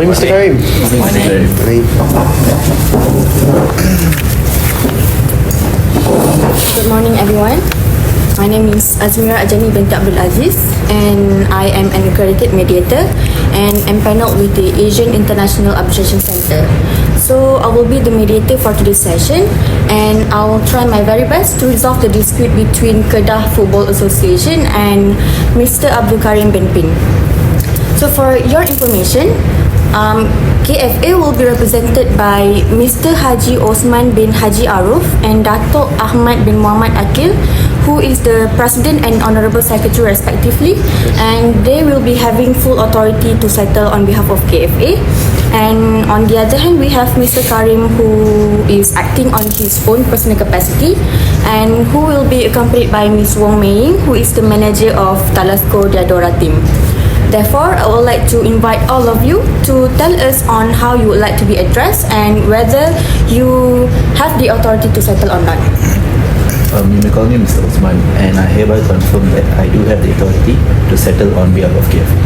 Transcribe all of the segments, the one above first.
morning, Mr. Karim. Morning. Good morning, everyone. My name is Azmiera Adjanie binti Abdul Aziz, and I am an accredited mediator and am paneled with the Asian International Arbitration Center. So I will be the mediator for today's session, and I will try my very best to resolve the dispute between Kedah Football Association and Mr. Abdul Karim bin Pin. So for your information, KFA will be represented by Mr. Haji Osman bin Haji Aruf and Datuk Ahmad bin Muhammad Akil, who is the President and Honorable Secretary respectively, and they will be having full authority to settle on behalf of KFA. And on the other hand, we have Mr. Karim, who is acting on his own personal capacity and who will be accompanied by Ms. Wong Mei Yieng, who is the manager of Talasco Diadora team. Therefore, I would like to invite all of you to tell us on how you would like to be addressed and whether you have the authority to settle or not. You may call me Mr. Osman, and I hereby confirm that I do have the authority to settle on behalf of KFA.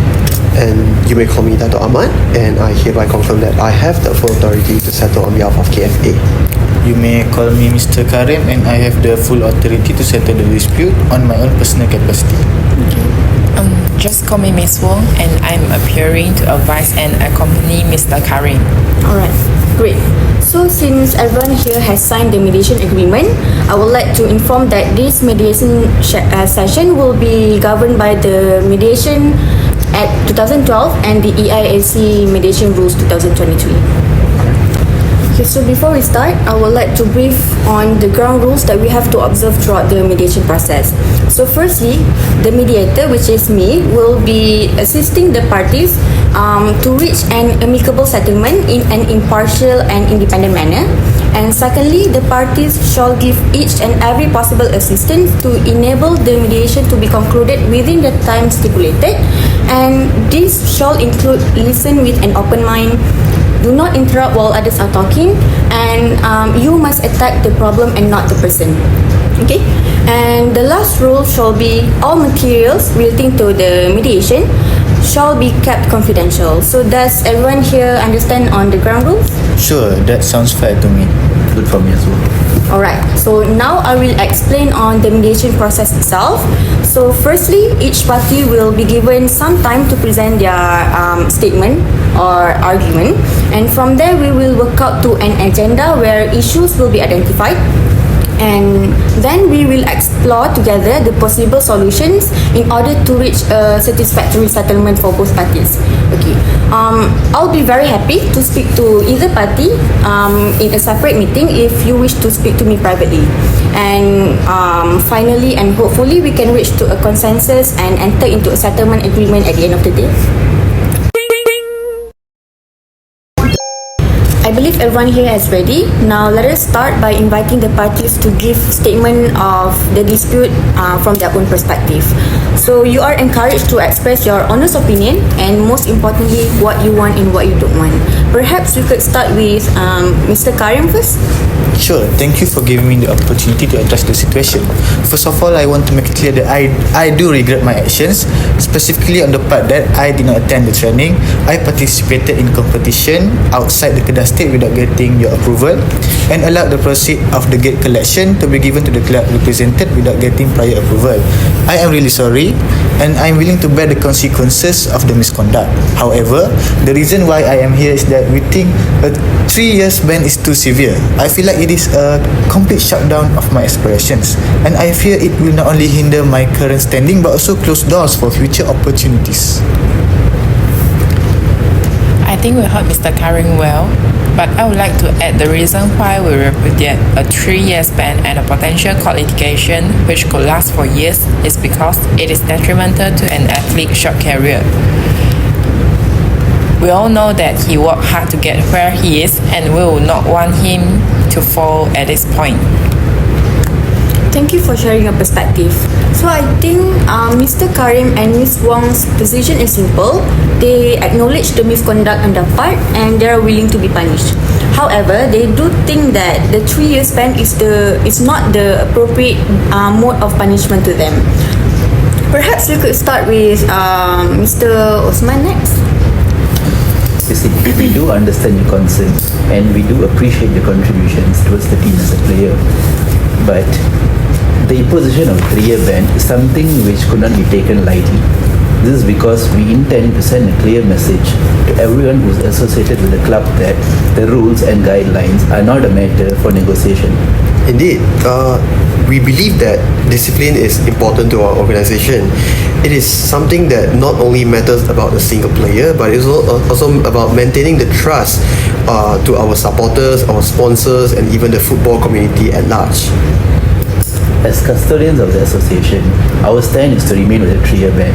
And you may call me Dato' Ahmad, and I hereby confirm that I have the full authority to settle on behalf of KFA. You may call me Mr. Karim, and I have the full authority to settle the dispute on my own personal capacity. Just call me Miss Wong, and I'm appearing to advise and accompany Mr. Karim. Alright, great. So since everyone here has signed the mediation agreement, I would like to inform that this mediation session will be governed by the Mediation Act 2012 and the EIAC Mediation Rules 2023. Okay, so before we start, I would like to brief on the ground rules that we have to observe throughout the mediation process. So firstly, the mediator, which is me, will be assisting the parties to reach an amicable settlement in an impartial and independent manner. And secondly, the parties shall give each and every possible assistance to enable the mediation to be concluded within the time stipulated. And this shall include listen with an open mind, do not interrupt while others are talking, and you must attack the problem and not the person. Okay? And the last rule shall be all materials relating to the mediation shall be kept confidential. So does everyone here understand on the ground rules? Sure, that sounds fair to me. Good for me as well. Alright, so now I will explain on the mediation process itself. So firstly, each party will be given some time to present their statement or argument, and from there we will work out to an agenda where issues will be identified, and then we will explore together the possible solutions in order to reach a satisfactory settlement for both parties. Okay, I'll be very happy to speak to either party in a separate meeting if you wish to speak to me privately. And finally and hopefully we can reach to a consensus and enter into a settlement agreement at the end of the day. I believe everyone here is ready. Now let us start by inviting the parties to give statement of the dispute from their own perspective. So you are encouraged to express your honest opinion and most importantly what you want and what you don't want. Perhaps we could start with Mr. Karim first. Sure, thank you for giving me the opportunity to address the situation. First of all, I want to make it clear that I do regret my actions, specifically on the part that I did not attend the training. I participated in competition outside the Kedah State without getting your approval, and allowed the proceed of the gate collection to be given to the club represented without getting prior approval. I am really sorry, and I am willing to bear the consequences of the misconduct. However, the reason why I am here is that we think a 3 years ban is too severe. I feel like it is a complete shutdown of my aspirations, and I fear it will not only hinder my current standing but also close doors for future opportunities. I think we heard Mr. Karim well, but I would like to add the reason why we repudiate a 3 years ban and a potential court litigation which could last for years is because it is detrimental to an athlete's short career. We all know that he worked hard to get where he is, and we will not want him to fall at this point. Thank you for sharing your perspective. So I think Mr. Karim and Ms. Wong's position is simple. They acknowledge the misconduct on their part and they are willing to be punished. However, they do think that the 3 years ban is not the appropriate mode of punishment to them. Perhaps we could start with Mr. Osman next. You see, we do understand your concern and we do appreciate your contributions towards the team as a player. But the imposition of 3-year ban is something which could not be taken lightly. This is because we intend to send a clear message to everyone who is associated with the club that the rules and guidelines are not a matter for negotiation. Indeed, we believe that discipline is important to our organization. It is something that not only matters about a single player, but it's also about maintaining the trust to our supporters, our sponsors, and even the football community at large. As custodians of the association, our stand is to remain with a 3-year ban.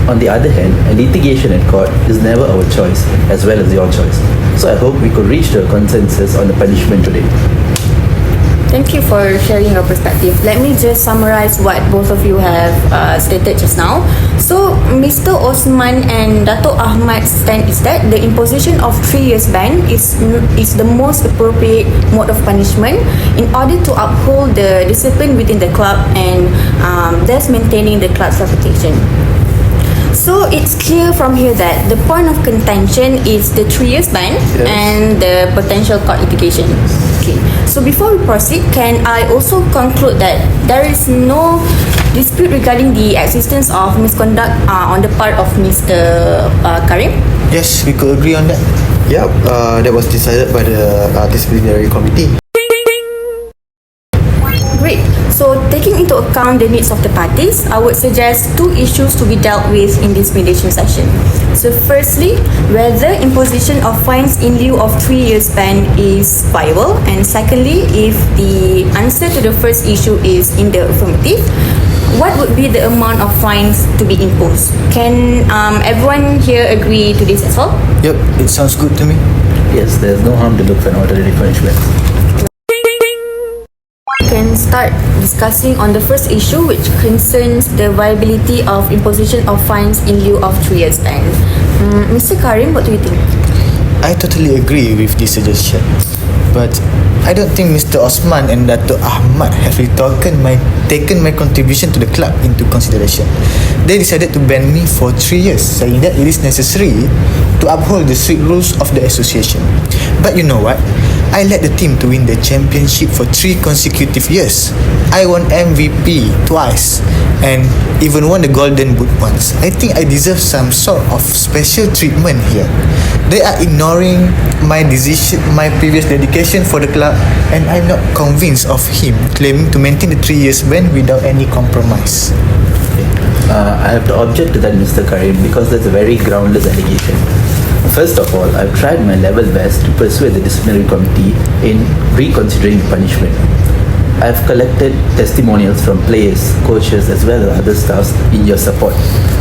On the other hand, a litigation at court is never our choice, as well as your choice. So I hope we could reach to a consensus on the punishment today. Thank you for sharing your perspective. Let me just summarize what both of you have stated just now. So, Mr. Osman and Dato' Ahmad's stand is that the imposition of 3 years ban is the most appropriate mode of punishment in order to uphold the discipline within the club and thus maintaining the club's reputation. So it's clear from here that the point of contention is the 3 years ban and the potential court litigation. Okay. So before we proceed, can I also conclude that there is no dispute regarding the existence of misconduct on the part of Mr. Karim? Yes, we could agree on that. Yeah, that was decided by the disciplinary committee. Great. So, taking into account the needs of the parties, I would suggest 2 issues to be dealt with in this mediation session. So, firstly, whether imposition of fines in lieu of 3 years ban is viable, and secondly, if the answer to the first issue is in the affirmative, what would be the amount of fines to be imposed? Can everyone here agree to this as well? Yep, it sounds good to me. Yes, there's no harm to look for an alternative punishment. Can start discussing on the first issue, which concerns the viability of imposition of fines in lieu of 3 years ban. Mr. Karim, what do you think? I totally agree with this suggestion, but I don't think Mr. Osman and Dato' Ahmad have taken my contribution to the club into consideration. They decided to ban me for 3 years, saying that it is necessary to uphold the strict rules of the association. But you know what? I led the team to win the championship for 3 consecutive years. I won MVP twice and even won the Golden Boot once. I think I deserve some sort of special treatment here. They are ignoring my previous dedication for the club, and I'm not convinced of him claiming to maintain the 3 years ban without any compromise. I have to object to that, Mr. Karim, because that's a very groundless allegation. First of all, I've tried my level best to persuade the disciplinary committee in reconsidering the punishment. I've collected testimonials from players, coaches, as well as other staffs in your support.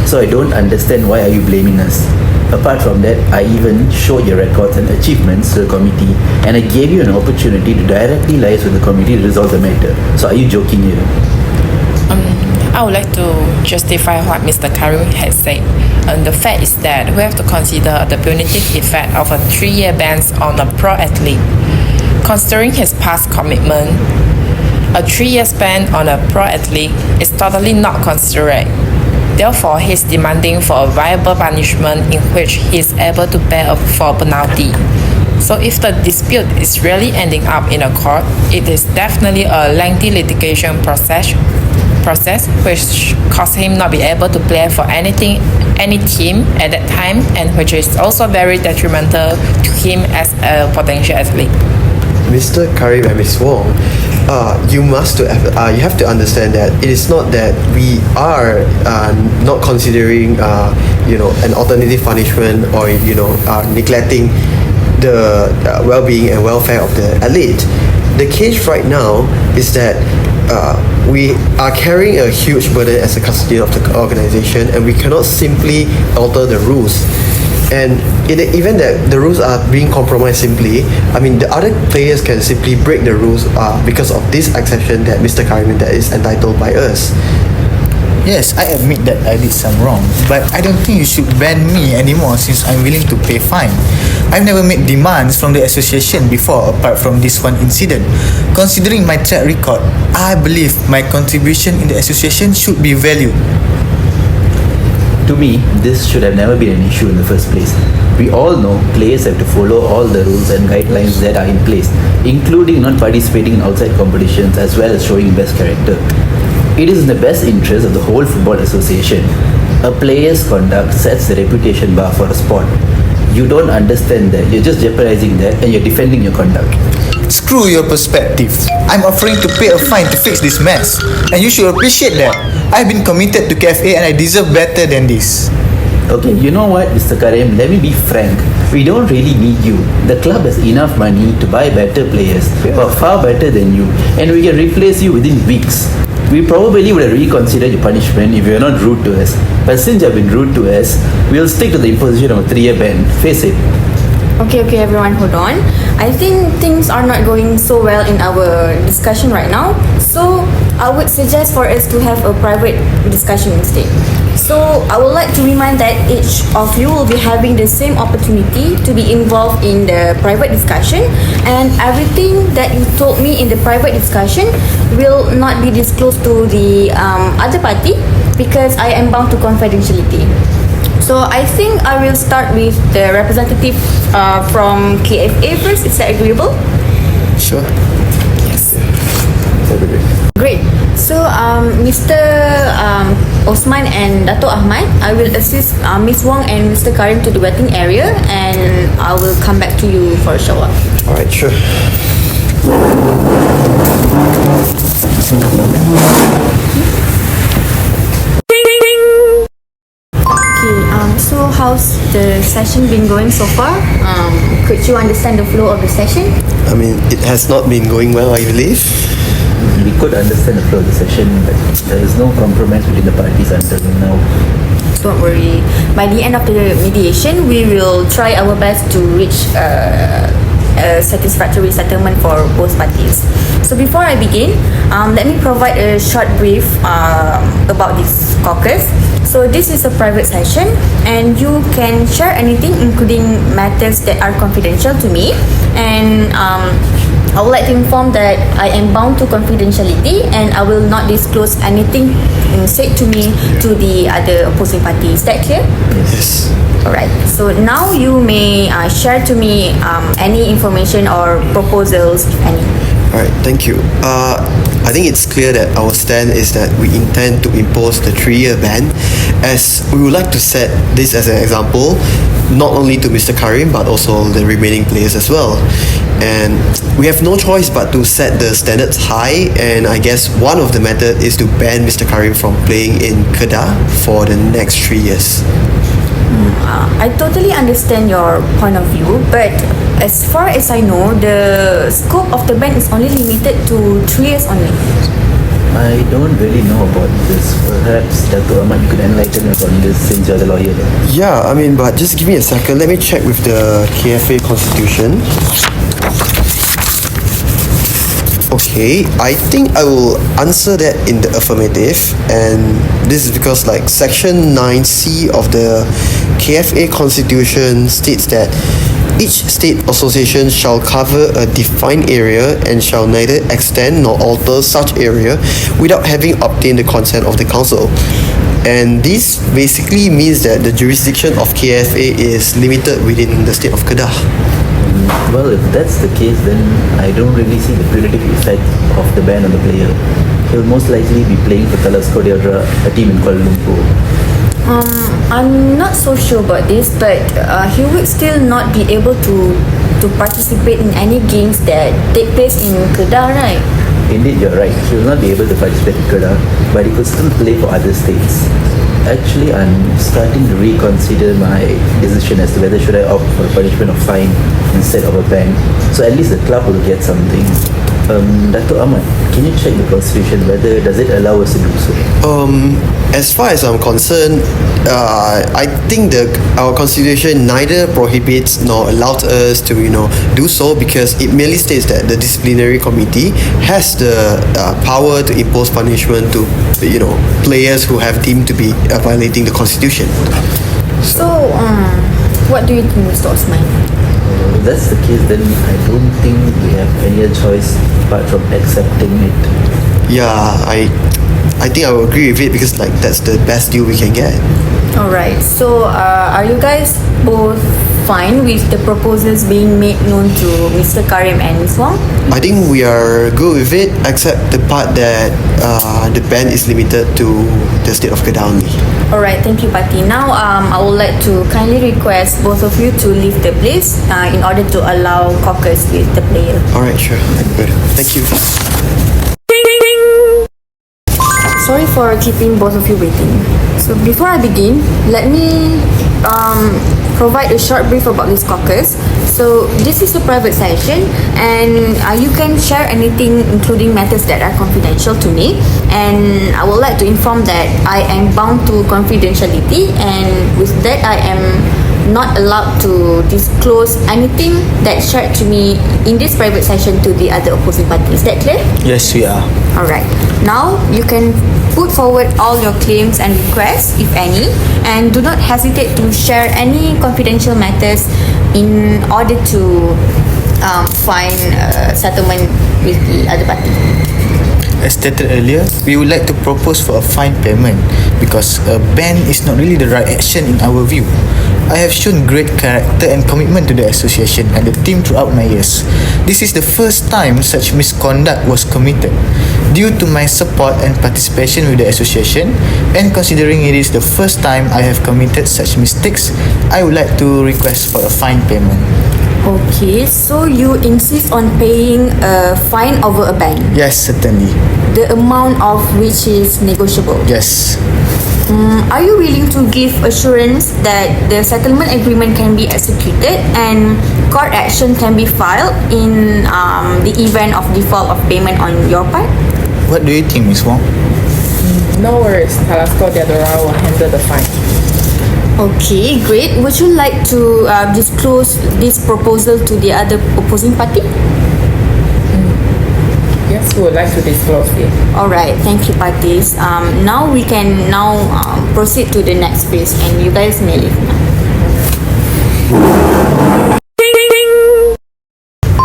So I don't understand why are you blaming us. Apart from that, I even showed your records and achievements to the committee, and I gave you an opportunity to directly liaise with the committee to resolve the matter. So are you joking here? I would like to justify what Mr. Karim has said. The fact is that we have to consider the punitive effect of a 3-year ban on a pro athlete. Considering his past commitment, a 3-year ban on a pro athlete is totally not considerate. Therefore, he is demanding for a viable punishment in which he is able to pay for a penalty. So if the dispute is really ending up in a court, it is definitely a lengthy litigation process which caused him not be able to play for any team at that time, and which is also very detrimental to him as a potential athlete. Mr. Karim and Ms. Wong, you have to understand that it is not that we are not considering an alternative punishment or neglecting the well-being and welfare of the athlete. The case right now is that we are carrying a huge burden as a custodian of the organization, and we cannot simply alter the rules. And in the event that the rules are being compromised simply, the other players can simply break the rules because of this exception that Mr. Karim that is entitled by us. Yes, I admit that I did some wrong, but I don't think you should ban me anymore since I'm willing to pay fine. I've never made demands from the association before apart from this one incident. Considering my track record, I believe my contribution in the association should be valued. To me, this should have never been an issue in the first place. We all know players have to follow all the rules and guidelines that are in place, including not participating in outside competitions as well as showing best character. It is in the best interest of the whole football association. A player's conduct sets the reputation bar for a sport. You don't understand that, you're just jeopardizing that and you're defending your conduct. Screw your perspective. I'm offering to pay a fine to fix this mess, and you should appreciate that. I've been committed to KFA and I deserve better than this. Okay, you know what, Mr. Karim, let me be frank. We don't really need you. The club has enough money to buy better players who are far better than you, and we can replace you within weeks. We probably would have reconsidered your punishment if you were not rude to us. But since you have been rude to us, we'll stick to the imposition of a 3-year ban. Face it. Okay, everyone, hold on. I think things are not going so well in our discussion right now. So, I would suggest for us to have a private discussion instead. So, I would like to remind that each of you will be having the same opportunity to be involved in the private discussion, and everything that you told me in the private discussion will not be disclosed to the other party because I am bound to confidentiality. So I think I will start with the representative from KFA first. Is that agreeable? Sure. Yes. That'd be great. Great. So Mr. Osman and Dato Ahmad, I will assist Ms. Wong and Mr. Karim to the waiting area, and I will come back to you for a shower. Alright, sure. So how's the session been going so far? Could you understand the flow of the session? I mean, it has not been going well, I believe. We could understand the flow of the session, but there is no compromise between the parties until now. Don't worry. By the end of the mediation, we will try our best to reach a satisfactory settlement for both parties. So before I begin, let me provide a short brief about this caucus. So this is a private session, and you can share anything, including matters that are confidential to me. And I would like to inform that I am bound to confidentiality, and I will not disclose anything said to me to the other opposing party. Is that clear? Yes. Alright. So now you may share to me any information or proposals, if any. Alright, thank you. I think it's clear that our stand is that we intend to impose the 3-year ban, as we would like to set this as an example, not only to Mr. Karim but also the remaining players as well. And we have no choice but to set the standards high, and I guess one of the methods is to ban Mr. Karim from playing in Kedah for the next 3 years. I totally understand your point of view, but as far as I know, the scope of the ban is only limited to 3 years only. I don't really know about this. Perhaps Dr. Ahmad, you could enlighten us on this since you're the lawyer. Yeah, I mean, but just give me a second. Let me check with the KFA constitution. Okay, I think I will answer that in the affirmative, and this is because like section 9C of the KFA constitution states that each state association shall cover a defined area and shall neither extend nor alter such area without having obtained the consent of the council. And this basically means that the jurisdiction of KFA is limited within the state of Kedah. Well, if that's the case, then I don't really see the punitive effect of the ban on the player. He will most likely be playing for Talas Kodeodra, a team in Kuala Lumpur. I'm not so sure about this, but he would still not be able to participate in any games that take place in Kedah, right? Indeed, you're right. He will not be able to participate in Kedah, but he could still play for other states. Actually, I'm starting to reconsider my decision as to whether should I opt for a punishment of fine instead of a ban. So at least the club will get something. Dato' Ahmad, can you check the constitution whether does it allow us to do so? As far as I'm concerned, I think our constitution neither prohibits nor allows us to do so, because it merely states that the disciplinary committee has the power to impose punishment to players who have deemed to be violating the constitution. So, what do you think, Mr. Osman? If that's the case, then I don't think we have any other choice apart from accepting it. Yeah, I think I will agree with it, because that's the best deal we can get. Alright, so are you guys both fine with the proposals being made known to Mr. Karim and Ms. Wong? I think we are good with it, except the part that the ban is limited to the state of Kedah only. Alright, thank you, Pati. Now, I would like to kindly request both of you to leave the place in order to allow caucus with the player. Alright, sure. Good. Thank you. Sorry for keeping both of you waiting. So before I begin, let me provide a short brief about this caucus. So this is a private session, and you can share anything, including matters that are confidential to me. And I would like to inform that I am bound to confidentiality, and with that I am not allowed to disclose anything that's shared to me in this private session to the other opposing party. Is that clear? Yes, we are. Alright. Now you can put forward all your claims and requests, if any, and do not hesitate to share any confidential matters in order to find a settlement with the other party. As stated earlier, we would like to propose for a fine payment because a ban is not really the right action in our view. I have shown great character and commitment to the association and the team throughout my years. This is the first time such misconduct was committed. Due to my support and participation with the association, and considering it is the first time I have committed such mistakes, I would like to request for a fine payment. Okay, so you insist on paying a fine over a ban, Yes, certainly. the amount of which is negotiable. Yes. Are you willing to give assurance that the settlement agreement can be executed and court action can be filed in the event of default of payment on your part? What do you think, Ms. Wong? No worries, Talasco Diadora will handle the fine. Okay, great. Would you like to disclose this proposal to the other opposing party? Yes, we would like to disclose it. Alright, thank you, parties. Now we can proceed to the next phase, and you guys may leave now.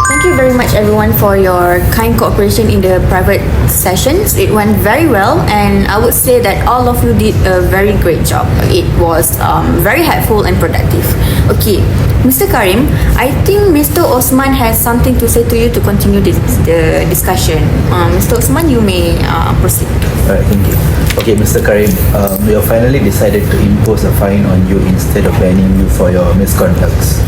Thank you very much, everyone, for your kind cooperation in the private sessions. It went very well, and I would say that all of you did a very great job. It was very helpful and productive. Okay, Mr. Karim, I think Mr. Osman has something to say to you to continue the discussion. Mr. Osman, you may proceed. Alright, thank you. Okay, Mr. Karim, we have finally decided to impose a fine on you instead of banning you for your misconducts.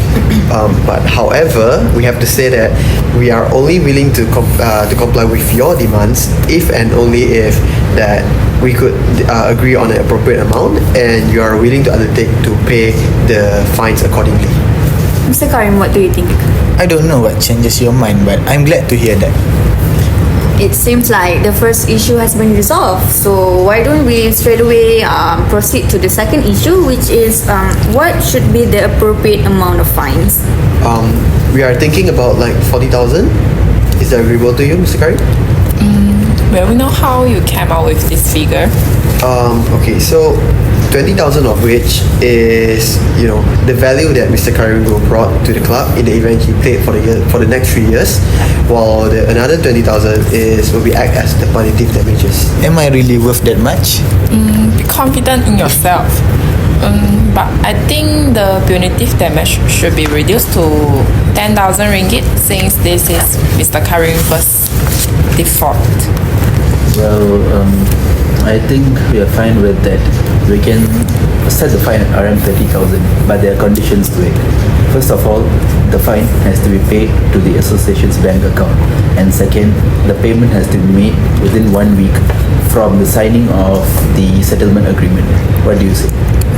But however, we have to say that we are only willing to comply with your demands if and only if that we could agree on an appropriate amount and you are willing to undertake to pay the fines accordingly. Mr. Karim, what do you think? I don't know what changes your mind, but I'm glad to hear that. It seems like the first issue has been resolved. So why don't we straight away proceed to the second issue, which is what should be the appropriate amount of fines? We are thinking about like 40,000. Is that agreeable to you, Mr. Karim? Well, we know how you came out with this figure. Okay, so 20,000 of which is, the value that Mr. Karim will brought to the club in the event he played for the next 3 years, while another 20,000 will be act as the punitive damages. Am I really worth that much? Be confident in yourself. But I think the punitive damage should be reduced to 10,000 ringgit since this is Mr. Karim's first default. Well, I think we are fine with that. We can set the fine at RM 30,000, but there are conditions to it. First of all, the fine has to be paid to the association's bank account, and second, the payment has to be made within 1 week from the signing of the settlement agreement. What do you say?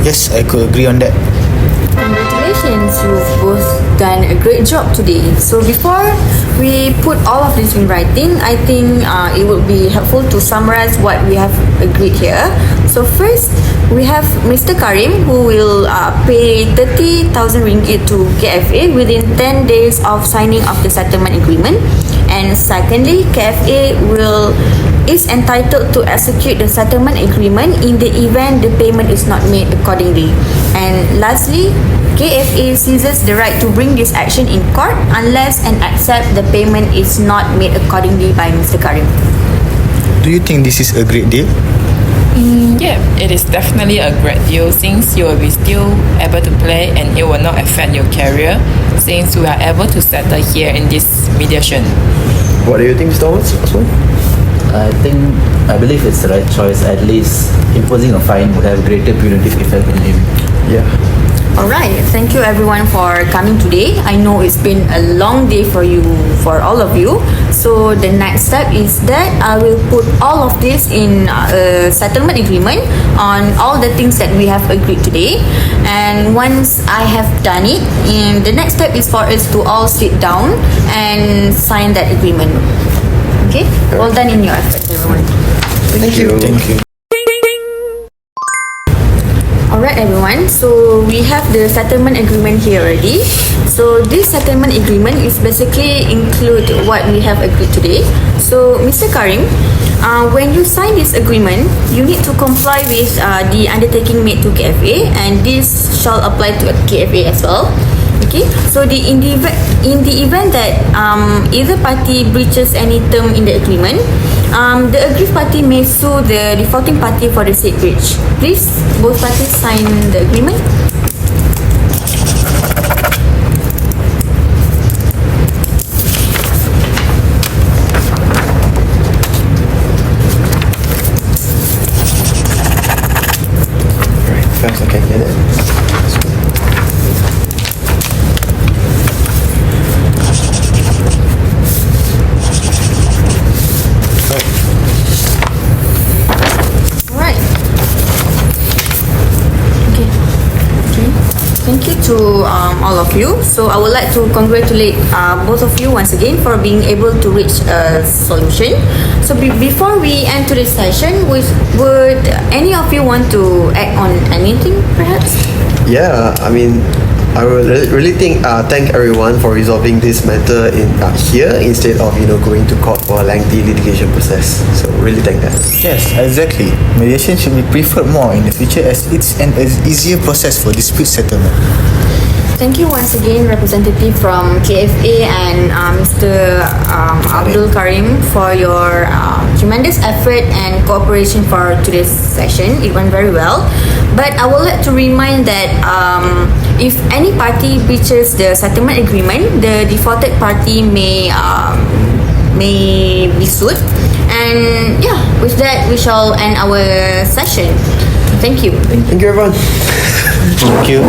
Yes, I could agree on that. Congratulations, you've both done a great job today. So before we put all of this in writing, I think it would be helpful to summarize what we have agreed here. So first, we have Mr. Karim, who will pay 30,000 ringgit to KFA within 10 days of signing of the settlement agreement. And secondly, KFA is entitled to execute the settlement agreement in the event the payment is not made accordingly. And lastly, KFA seizes the right to bring this action in court unless and except the payment is not made accordingly by Mr. Karim. Do you think this is a great deal? Yeah, it is definitely a great deal since you will be still able to play and it will not affect your career since we are able to settle here in this mediation. What do you think, Mr. Osman? I believe it's the right choice. At least imposing a fine would have greater punitive effect on him. Yeah. Alright, thank you everyone for coming today. I know it's been a long day for all of you. So the next step is that I will put all of this in a settlement agreement on all the things that we have agreed today. And once I have done it, the next step is for us to all sit down and sign that agreement. Okay? Well done in your efforts, everyone. Thank you. Thank you. Alright everyone, so we have the settlement agreement here already. So this settlement agreement is basically include what we have agreed today. So Mr. Karim, when you sign this agreement, you need to comply with the undertaking made to KFA, and this shall apply to KFA as well. Okay, so in the event that either party breaches any term in the agreement, the aggrieved party may sue the defaulting party for the said breach. Please, both parties sign the agreement. Right, first I can get it. Alright. Okay. Thank you to all of you. So I would like to congratulate both of you once again for being able to reach a solution. So before we end today's session, would any of you want to add on anything perhaps? Yeah, I mean, I would really thank everyone for resolving this matter in here instead of going to court for a lengthy litigation process. So really thank that. Yes, exactly. Mediation should be preferred more in the future as it's an easier process for dispute settlement. Thank you once again, representative from KFA and Mr. Abdul Karim, for your tremendous effort and cooperation for today's session. It went very well. But I would like to remind that if any party breaches the settlement agreement, the defaulted party may be sued. And yeah, with that we shall end our session. Thank you. Thank you, everyone. Thank you.